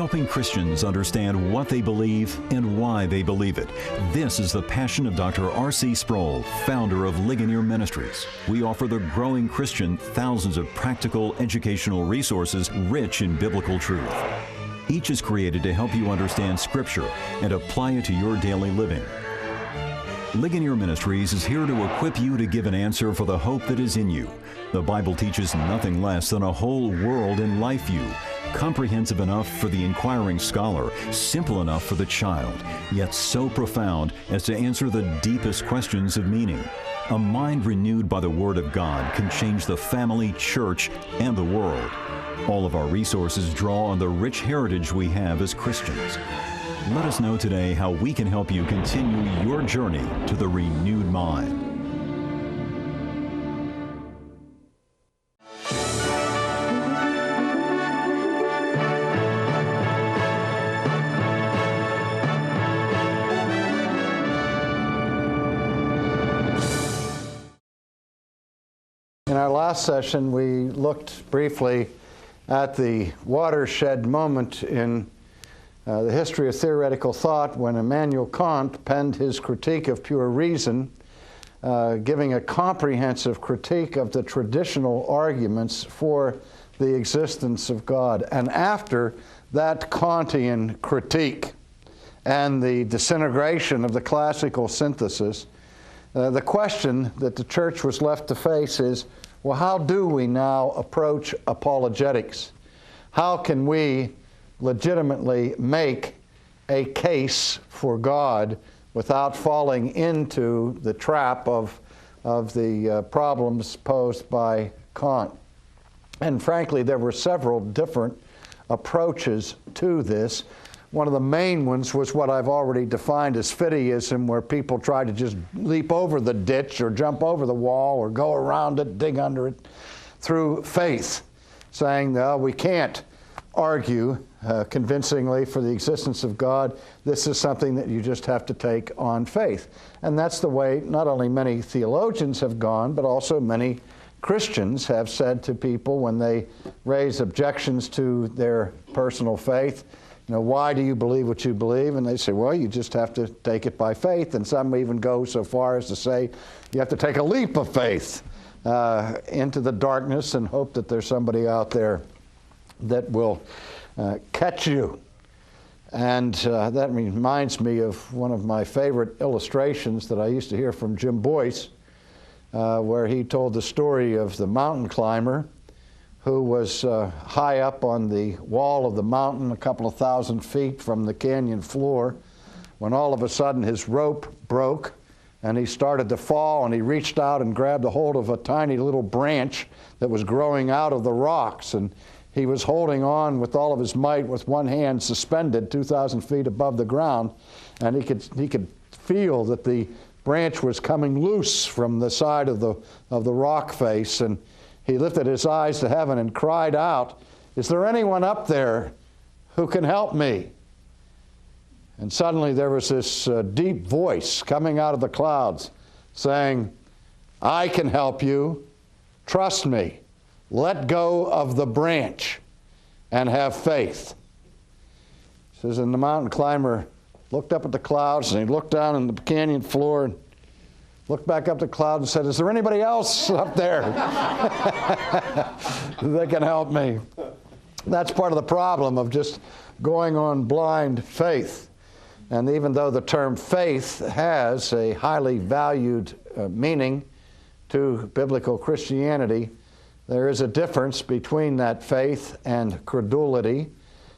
helping Christians understand what they believe and why they believe it. This is the passion of Dr. R.C. Sproul, founder of Ligonier Ministries. We offer the growing Christian thousands of practical educational resources rich in biblical truth. Each is created to help you understand Scripture and apply it to your daily living. Ligonier Ministries is here to equip you to give an answer for the hope that is in you. The Bible teaches nothing less than a whole world and life view, comprehensive enough for the inquiring scholar, simple enough for the child, yet so profound as to answer the deepest questions of meaning. A mind renewed by the Word of God can change the family, church, and the world. All of our resources draw on the rich heritage we have as Christians. Let us know today how we can help you continue your journey to the renewed mind. In our last session, we looked briefly at the watershed moment in the history of theoretical thought when Immanuel Kant penned his critique of pure reason, giving a comprehensive critique of the traditional arguments for the existence of God. And after that Kantian critique and the disintegration of the classical synthesis, the question that the church was left to face is, well, how do we now approach apologetics? How can we legitimately make a case for God without falling into the trap of the problems posed by Kant? And frankly, there were several different approaches to this. One of the main ones was what I've already defined as fideism, where people try to just leap over the ditch or jump over the wall or go around it, dig under it, through faith, saying, no, we can't argue convincingly for the existence of God. This is something that you just have to take on faith. And that's the way not only many theologians have gone, but also many Christians have said to people when they raise objections to their personal faith, you know, why do you believe what you believe? And they say, well, you just have to take it by faith. And some even go so far as to say you have to take a leap of faith into the darkness and hope that there's somebody out there that will catch you. And that reminds me of one of my favorite illustrations that I used to hear from Jim Boyce, where he told the story of the mountain climber who was high up on the wall of the mountain, a couple of thousand feet from the canyon floor, when all of a sudden his rope broke and he started to fall, and he reached out and grabbed a hold of a tiny little branch that was growing out of the rocks, and he was holding on with all of his might with one hand suspended 2,000 feet above the ground, and he could feel that the branch was coming loose from the side of the rock face, and he lifted his eyes to heaven and cried out, "Is there anyone up there who can help me?" And suddenly there was this deep voice coming out of the clouds saying, "I can help you. Trust me. Let go of the branch and have faith." It says, and the mountain climber looked up at the clouds, and he looked down on the canyon floor and looked back up the cloud and said, "Is there anybody else up there that can help me?" That's part of the problem of just going on blind faith. And even though the term faith has a highly valued meaning to biblical Christianity, there is a difference between that faith and credulity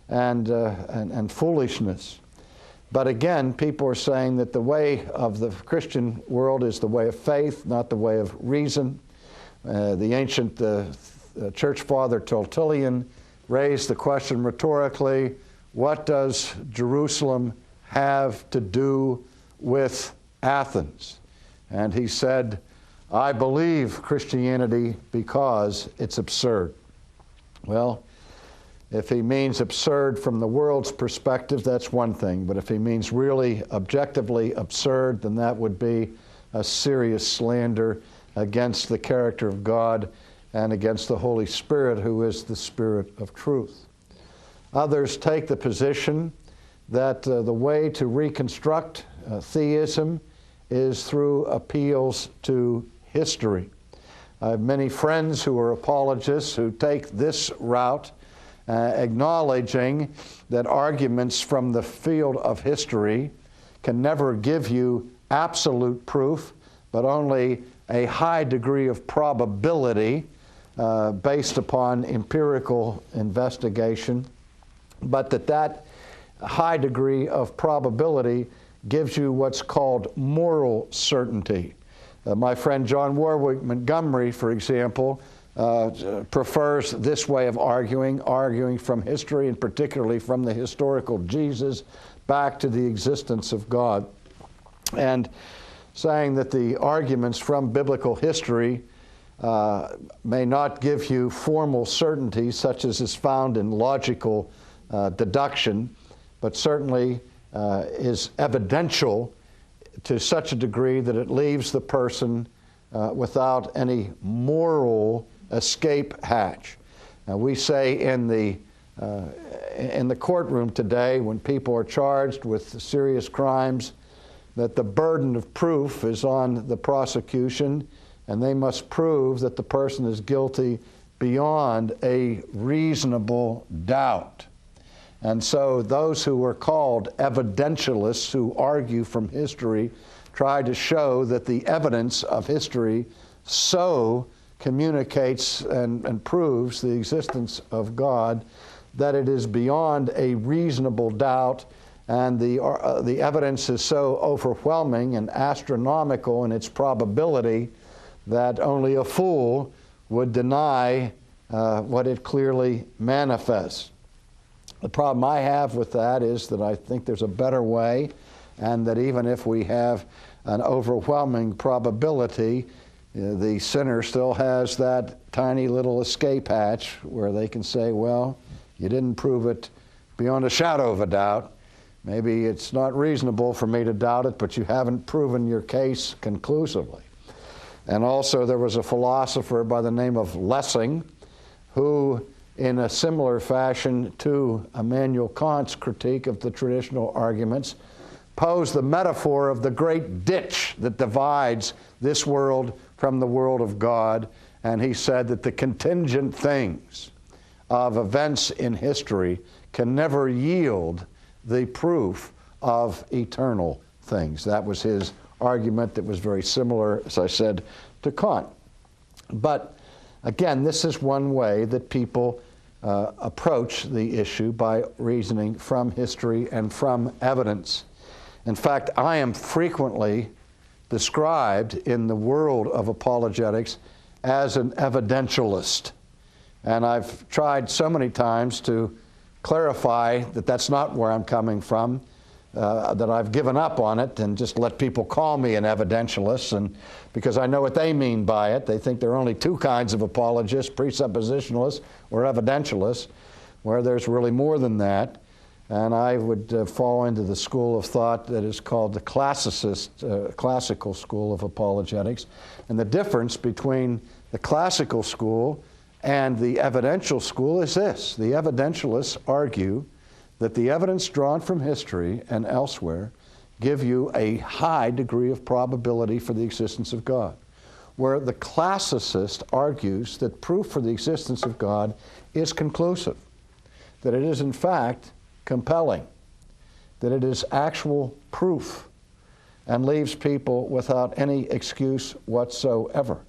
and foolishness. But again, people are saying that the way of the Christian world is the way of faith, not the way of reason. The ancient church father Tertullian raised the question rhetorically, what does Jerusalem have to do with Athens? And he said, I believe Christianity because it's absurd. Well, if he means absurd from the world's perspective, that's one thing. But if he means really objectively absurd, then that would be a serious slander against the character of God and against the Holy Spirit, who is the Spirit of truth. Others take the position that the way to reconstruct theism is through appeals to history. I have many friends who are apologists who take this route, acknowledging that arguments from the field of history can never give you absolute proof, but only a high degree of probability based upon empirical investigation, but that high degree of probability gives you what's called moral certainty. My friend John Warwick Montgomery, for example, prefers this way of arguing from history, and particularly from the historical Jesus back to the existence of God, and saying that the arguments from biblical history may not give you formal certainty such as is found in logical deduction, but certainly is evidential to such a degree that it leaves the person without any moral escape hatch. Now, we say in the courtroom today, when people are charged with serious crimes, that the burden of proof is on the prosecution, and they must prove that the person is guilty beyond a reasonable doubt. And so those who are called evidentialists, who argue from history, try to show that the evidence of history so communicates and proves the existence of God that it is beyond a reasonable doubt, and the evidence is so overwhelming and astronomical in its probability that only a fool would deny what it clearly manifests. The problem I have with that is that I think there's a better way, and that even if we have an overwhelming probability, the sinner still has that tiny little escape hatch where they can say, well, you didn't prove it beyond a shadow of a doubt. Maybe it's not reasonable for me to doubt it, but you haven't proven your case conclusively. And also there was a philosopher by the name of Lessing who, in a similar fashion to Immanuel Kant's critique of the traditional arguments, posed the metaphor of the great ditch that divides this world from the world of God. And he said that the contingent things of events in history can never yield the proof of eternal things. That was his argument that was very similar, as I said, to Kant. But again, this is one way that people approach the issue, by reasoning from history and from evidence. In fact, I am frequently described in the world of apologetics as an evidentialist. And I've tried so many times to clarify that that's not where I'm coming from, that I've given up on it and just let people call me an evidentialist, and because I know what they mean by it. They think there are only two kinds of apologists, presuppositionalists or evidentialists, where there's really more than that. And I would fall into the school of thought that is called the classical school of apologetics. And the difference between the classical school and the evidential school is this: the evidentialists argue that the evidence drawn from history and elsewhere give you a high degree of probability for the existence of God, where the classicist argues that proof for the existence of God is conclusive, that it is in fact compelling, that it is actual proof, and leaves people without any excuse whatsoever.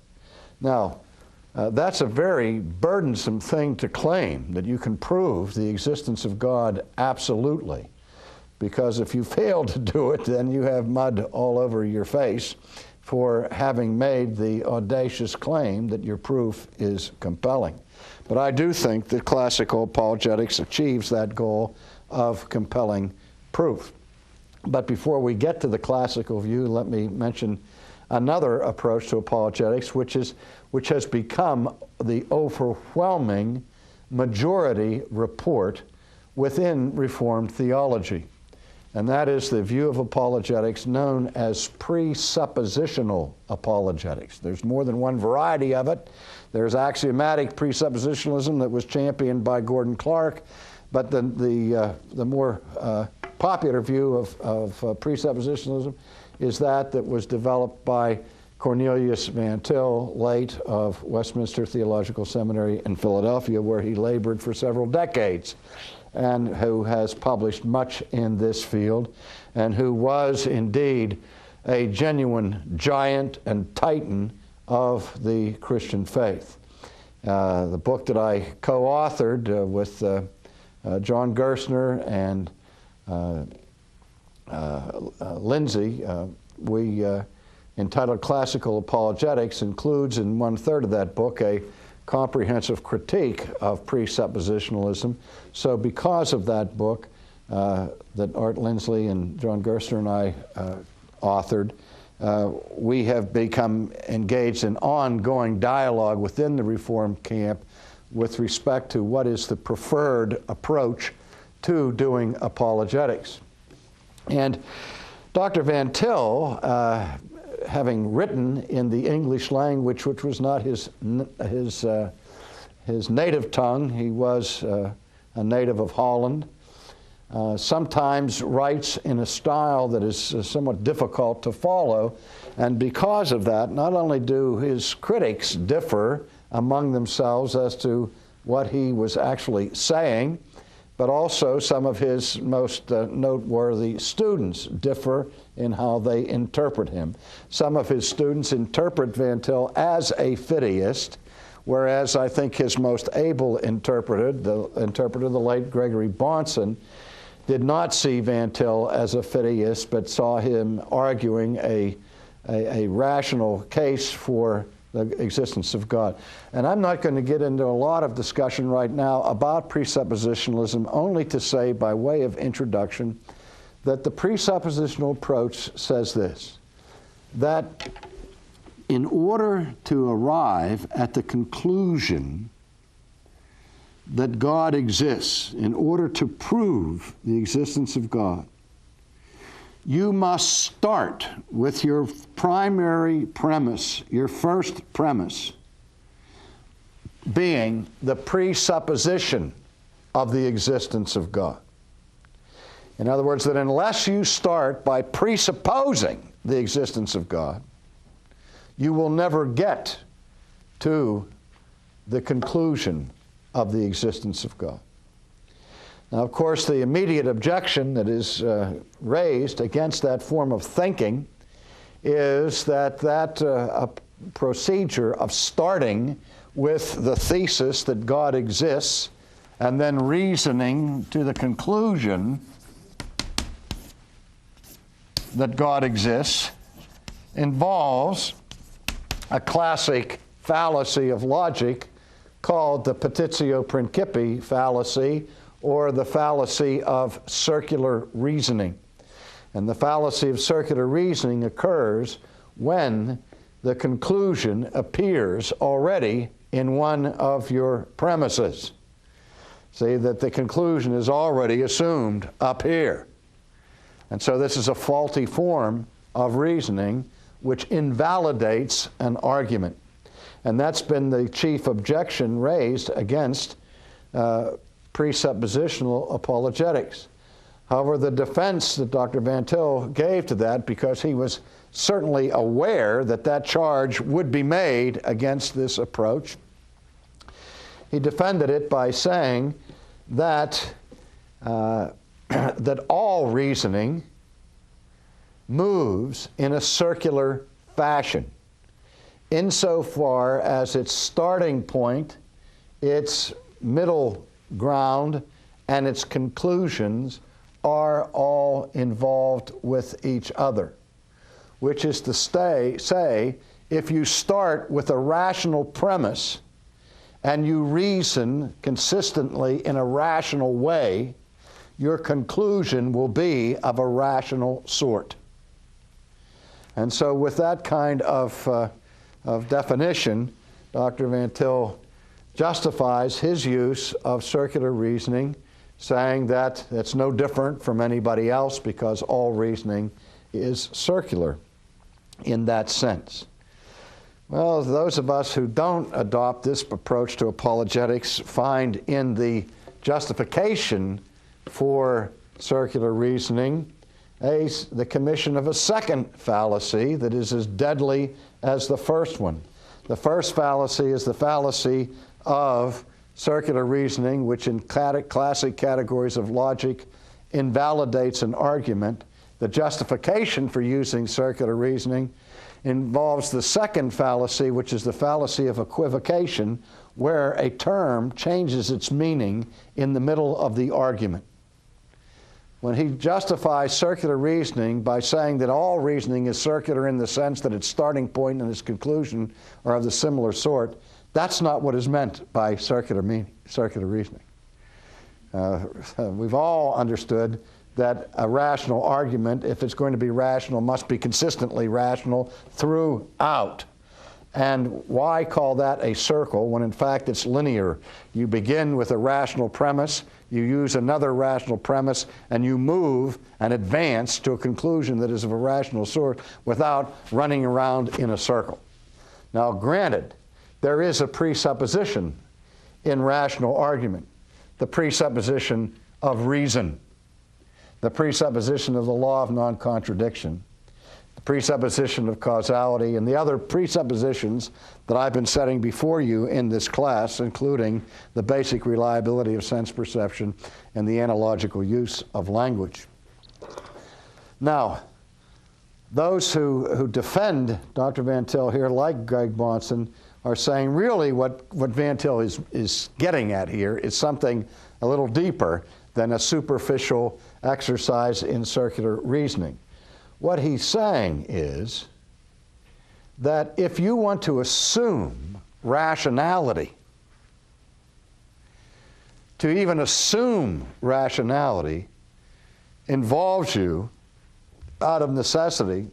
Now, that's a very burdensome thing to claim, that you can prove the existence of God absolutely, because if you fail to do it, then you have mud all over your face for having made the audacious claim that your proof is compelling. But I do think that classical apologetics achieves that goal of compelling proof. But before we get to the classical view, let me mention another approach to apologetics, which has become the overwhelming majority report within Reformed theology. And that is the view of apologetics known as presuppositional apologetics. There's more than one variety of it. There's axiomatic presuppositionalism that was championed by Gordon Clark, but the more popular view of presuppositionalism is that was developed by Cornelius Van Til, late of Westminster Theological Seminary in Philadelphia, where he labored for several decades, and who has published much in this field, and who was indeed a genuine giant and titan of the Christian faith. The book that I co-authored with John Gerstner and Lindsay, we entitled Classical Apologetics, includes in 1/3 of that book a comprehensive critique of presuppositionalism. So because of that book that Art Lindsley and John Gerstner and I authored, we have become engaged in ongoing dialogue within the Reformed camp with respect to what is the preferred approach to doing apologetics. And Dr. Van Til, having written in the English language, which was not his native tongue, he was a native of Holland, sometimes writes in a style that is somewhat difficult to follow, and because of that, not only do his critics differ among themselves as to what he was actually saying, but also some of his most noteworthy students differ in how they interpret him. Some of his students interpret Van Til as a fideist, whereas I think his most able interpreter, the late Gregory Bahnsen, did not see Van Til as a fideist, but saw him arguing a rational case for the existence of God. And I'm not going to get into a lot of discussion right now about presuppositionalism, only to say by way of introduction that the presuppositional approach says this, that in order to arrive at the conclusion that God exists, in order to prove the existence of God, you must start with your primary premise, your first premise, being the presupposition of the existence of God. In other words, that unless you start by presupposing the existence of God, you will never get to the conclusion of the existence of God. Now, of course, the immediate objection that is raised against that form of thinking is that a procedure of starting with the thesis that God exists and then reasoning to the conclusion that God exists involves a classic fallacy of logic called the petitio principii fallacy, or the fallacy of circular reasoning. And the fallacy of circular reasoning occurs when the conclusion appears already in one of your premises. See, that the conclusion is already assumed up here. And so this is a faulty form of reasoning which invalidates an argument. And that's been the chief objection raised against presuppositional apologetics. However, the defense that Dr. Van Til gave to that, because he was certainly aware that that charge would be made against this approach, he defended it by saying that, that all reasoning moves in a circular fashion, insofar as its starting point, its middle ground, and its conclusions are all involved with each other. Which is to say, if you start with a rational premise and you reason consistently in a rational way, your conclusion will be of a rational sort. And so with that kind of definition, Dr. Van Til justifies his use of circular reasoning, saying that it's no different from anybody else because all reasoning is circular in that sense. Well, those of us who don't adopt this approach to apologetics find in the justification for circular reasoning the commission of a second fallacy that is as deadly as the first one. The first fallacy is the fallacy of circular reasoning, which in classic categories of logic invalidates an argument. The justification for using circular reasoning involves the second fallacy, which is the fallacy of equivocation, where a term changes its meaning in the middle of the argument. When he justifies circular reasoning by saying that all reasoning is circular in the sense that its starting point and its conclusion are of the similar sort, that's not what is meant by circular reasoning. We've all understood that a rational argument, if it's going to be rational, must be consistently rational throughout. And why call that a circle when in fact it's linear? You begin with a rational premise, you use another rational premise, and you move and advance to a conclusion that is of a rational sort without running around in a circle. Now, granted, there is a presupposition in rational argument, the presupposition of reason, the presupposition of the law of non-contradiction, the presupposition of causality, and the other presuppositions that I've been setting before you in this class, including the basic reliability of sense perception and the analogical use of language. Now, those who defend Dr. Van Til here, like Greg Bahnsen, are saying really what Van Til is getting at here is something a little deeper than a superficial exercise in circular reasoning. What he's saying is that if you want to assume rationality, to even assume rationality involves you, out of necessity,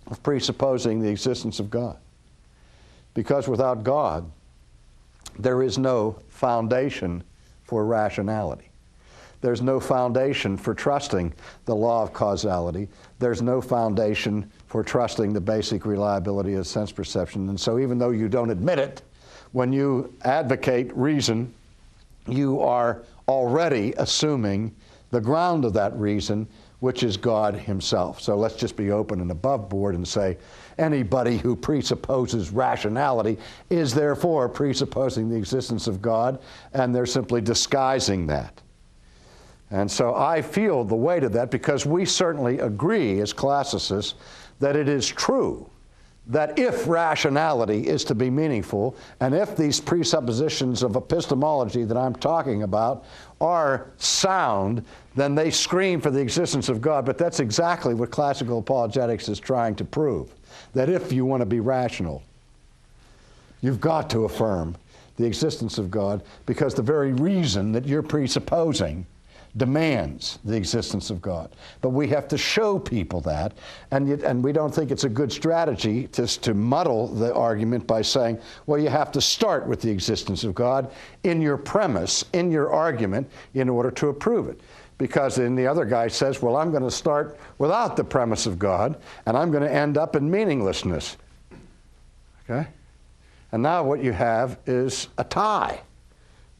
of presupposing the existence of God. Because without God, there is no foundation for rationality. There's no foundation for trusting the law of causality. There's no foundation for trusting the basic reliability of sense perception. And so even though you don't admit it, when you advocate reason, you are already assuming the ground of that reason, which is God himself. So let's just be open and above board and say anybody who presupposes rationality is therefore presupposing the existence of God, and they're simply disguising that. And so I feel the weight of that because we certainly agree as classicists that it is true that if rationality is to be meaningful, and if these presuppositions of epistemology that I'm talking about are sound, then they scream for the existence of God. But that's exactly what classical apologetics is trying to prove, that if you want to be rational, you've got to affirm the existence of God, because the very reason that you're presupposing demands the existence of God. But we have to show people that, and we don't think it's a good strategy to muddle the argument by saying, well, you have to start with the existence of God in your premise, in your argument, in order to approve it. Because then the other guy says, well, I'm going to start without the premise of God, and I'm going to end up in meaninglessness. Okay? And now what you have is a tie.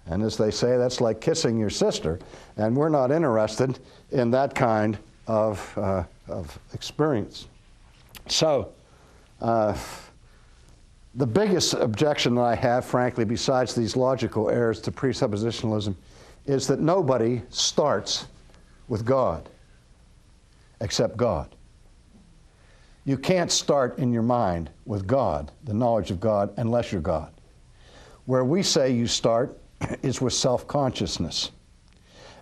And as they say, that's like kissing your sister. And we're not interested in that kind of experience. So the biggest objection that I have, frankly, besides these logical errors to presuppositionalism, is that nobody starts with God except God. You can't start in your mind with God, the knowledge of God, unless you're God. Where we say you start is with self-consciousness.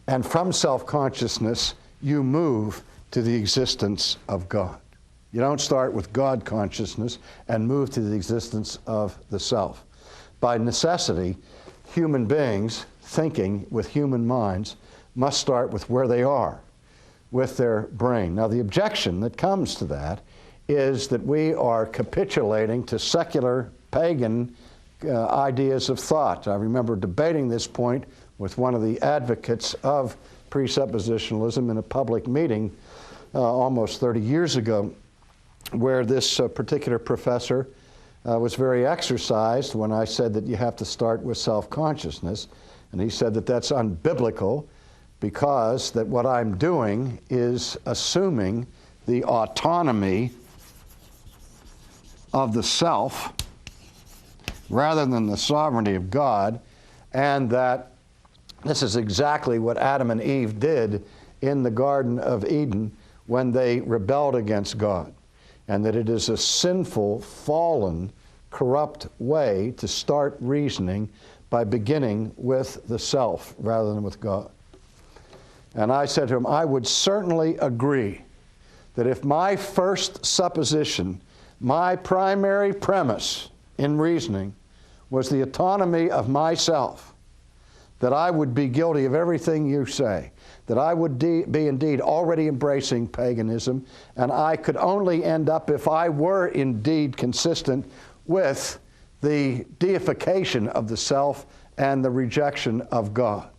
And from self-consciousness, you move to the existence of God. You don't start with God consciousness and move to the existence of the self. By necessity, human beings thinking with human minds must start with where they are, with their brain. Now, the objection that comes to that is that we are capitulating to secular, pagan ideas of thought. I remember debating this point with one of the advocates of presuppositionalism in a public meeting almost 30 years ago, where this particular professor was very exercised when I said that you have to start with self-consciousness. And he said that that's unbiblical because that what I'm doing is assuming the autonomy of the self rather than the sovereignty of God, and that this is exactly what Adam and Eve did in the Garden of Eden when they rebelled against God, and that it is a sinful, fallen, corrupt way to start reasoning by beginning with the self rather than with God. And I said to him, I would certainly agree that if my first supposition, my primary premise in reasoning was the autonomy of myself, that I would be guilty of everything you say, that I would be indeed already embracing paganism, and I could only end up, if I were indeed consistent with the deification of the self and the rejection of God.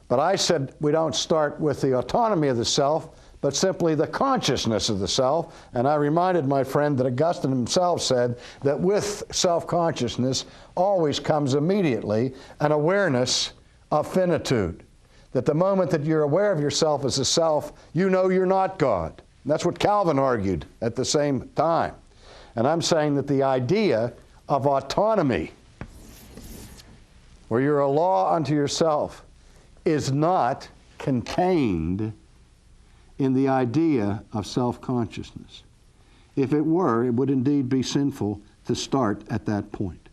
But I said we don't start with the autonomy of the self, but simply the consciousness of the self. And I reminded my friend that Augustine himself said that with self-consciousness always comes immediately an awareness of finitude. That the moment that you're aware of yourself as a self, you know you're not God. And that's what Calvin argued at the same time. And I'm saying that the idea of autonomy, where you're a law unto yourself, is not contained in the idea of self-consciousness. If it were, it would indeed be sinful to start at that point.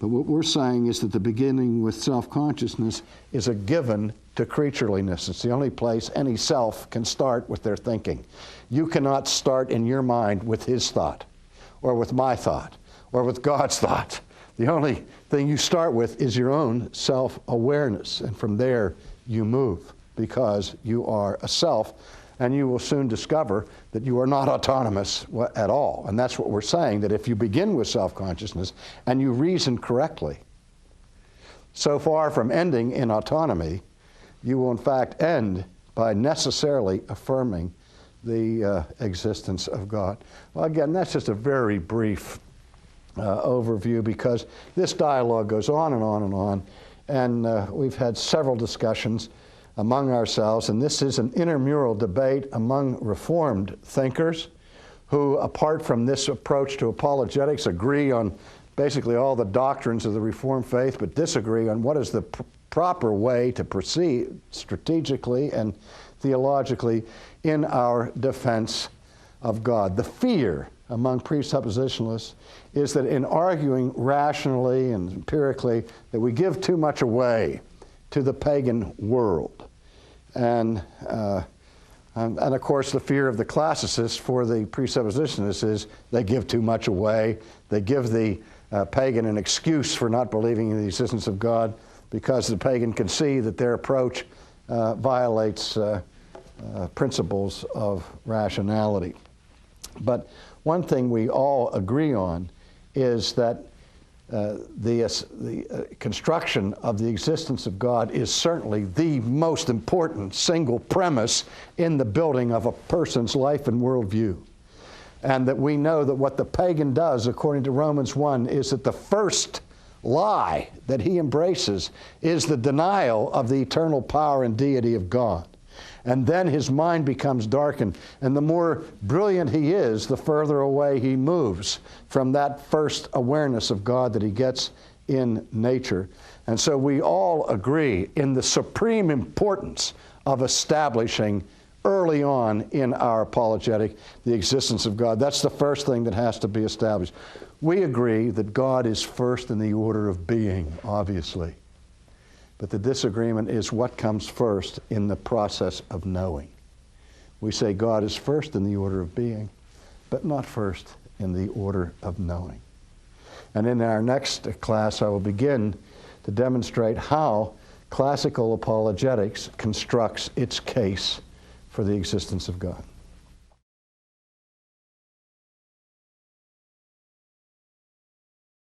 But what we're saying is that the beginning with self-consciousness is a given to creatureliness. It's the only place any self can start with their thinking. You cannot start in your mind with his thought, or with my thought, or with God's thought. The only thing you start with is your own self-awareness, and from there you move, because you are a self, and you will soon discover that you are not autonomous at all. And that's what we're saying, that if you begin with self-consciousness and you reason correctly, so far from ending in autonomy, you will in fact end by necessarily affirming the existence of God. Well, again, that's just a very brief overview, because this dialogue goes on and on and on, and we've had several discussions among ourselves, and this is an intramural debate among Reformed thinkers who, apart from this approach to apologetics, agree on basically all the doctrines of the Reformed faith, but disagree on what is the proper way to proceed strategically and theologically in our defense of God. The fear among presuppositionalists is that in arguing rationally and empirically, that we give too much away to the pagan world. And of course, the fear of the classicists for the presuppositionists is they give too much away. They give the pagan an excuse for not believing in the existence of God, because the pagan can see that their approach violates principles of rationality. But one thing we all agree on is that the construction of the existence of God is certainly the most important single premise in the building of a person's life and worldview. And that we know that what the pagan does, according to Romans 1, is that the first lie that he embraces is the denial of the eternal power and deity of God. And then his mind becomes darkened. And the more brilliant he is, the further away he moves from that first awareness of God that he gets in nature. And so we all agree in the supreme importance of establishing early on in our apologetic the existence of God. That's the first thing that has to be established. We agree that God is first in the order of being, obviously. But the disagreement is what comes first in the process of knowing. We say God is first in the order of being, but not first in the order of knowing. And in our next class, I will begin to demonstrate how classical apologetics constructs its case for the existence of God.